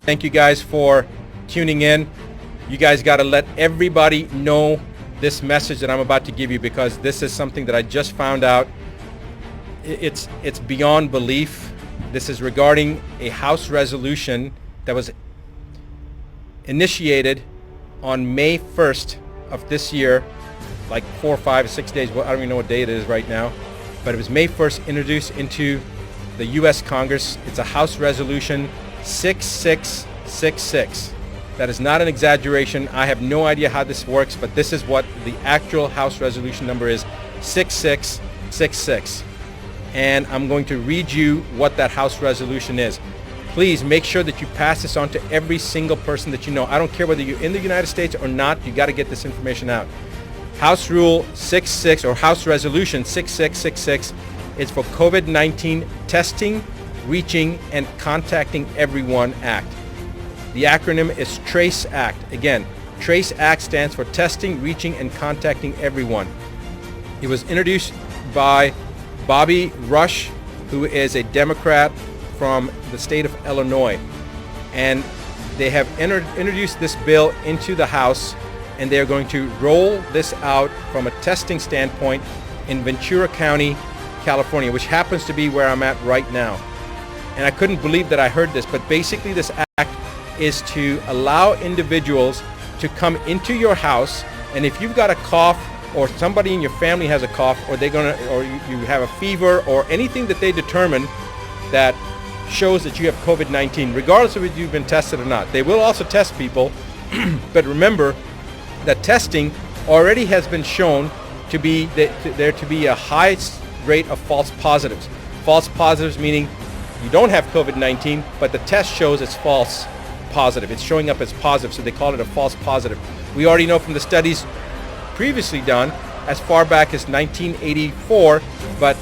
Thank you guys for tuning in. You guys got to let everybody know this message that I'm about to give you, because this is something that I just found out. It's beyond belief. This is regarding a House resolution that was initiated on May 1st of this year, like 4, 5, 6 days. Well, I don't even know what day it is right now, but it was May 1st, introduced into the U.S. Congress. It's a House Resolution 6666. That is not an exaggeration. I have no idea how this works, but this is what the actual House Resolution number is, 6666. And I'm going to read you what that House Resolution is. Please make sure that you pass this on to every single person that you know. I don't care whether you're in the United States or not, you got to get this information out. House Rule 66, or House Resolution 6666, is for COVID-19 testing, reaching, and contacting everyone act. The acronym is TRACE Act. Again, TRACE Act stands for testing, reaching, and contacting everyone. It was introduced by Bobby Rush, who is a Democrat from the state of Illinois. And they have introduced this bill into the House, and they're going to roll this out from a testing standpoint in Ventura County, California, which happens to be where I'm at right now. And I couldn't believe that I heard this, but basically this act is to allow individuals to come into your house, and if you've got a cough, or somebody in your family has a cough, or you have a fever, or anything that they determine that shows that you have COVID-19, regardless of if you've been tested or not. They will also test people, but remember that testing already has been shown to be there to be a high rate of false positives. False positives meaning you don't have COVID-19, but the test shows it's false positive. It's showing up as positive, so they call it a false positive. We already know from the studies previously done as far back as 1984, but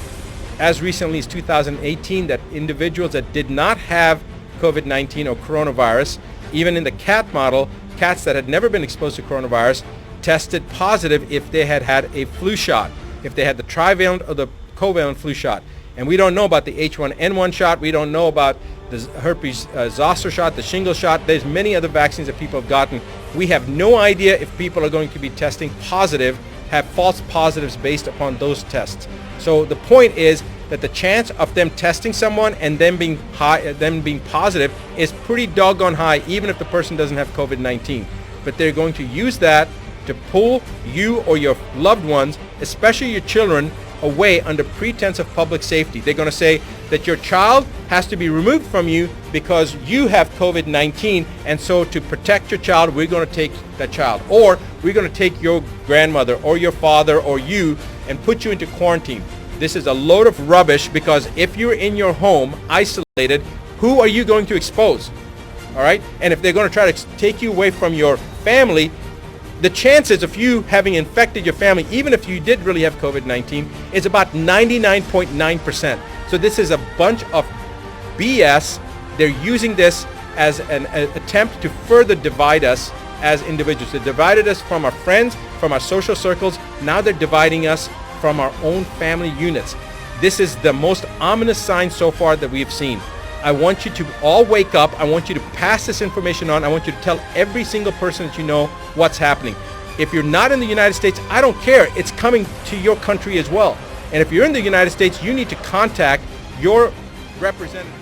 as recently as 2018, that individuals that did not have COVID-19 or coronavirus, even in the cat model, cats that had never been exposed to coronavirus, tested positive if they had had a flu shot, if they had the trivalent or the covalent flu shot. And we don't know about the H1N1 shot. We don't know about the herpes zoster shot, the shingles shot. There's many other vaccines that people have gotten. We have no idea if people are going to be testing positive, have false positives based upon those tests. So the point is that the chance of them testing someone and them being positive is pretty doggone high, even if the person doesn't have COVID-19. But they're going to use that to pull you or your loved ones, especially your children, away under pretense of public safety. They're going to say that your child has to be removed from you because you have COVID-19, and so to protect your child, we're going to take that child. Or we're going to take your grandmother or your father or you and put you into quarantine. This is a load of rubbish, because if you're in your home isolated, who are you going to expose? All right? And if they're going to try to take you away from your family, the chances of you having infected your family, even if you did really have COVID-19, is about 99.9%. So this is a bunch of BS. They're using this as an attempt to further divide us as individuals. They divided us from our friends, from our social circles. Now they're dividing us from our own family units. This is the most ominous sign so far that we've seen. I want you to all wake up. I want you to pass this information on. I want you to tell every single person that you know what's happening. If you're not in the United States, I don't care. It's coming to your country as well. And if you're in the United States, you need to contact your representative.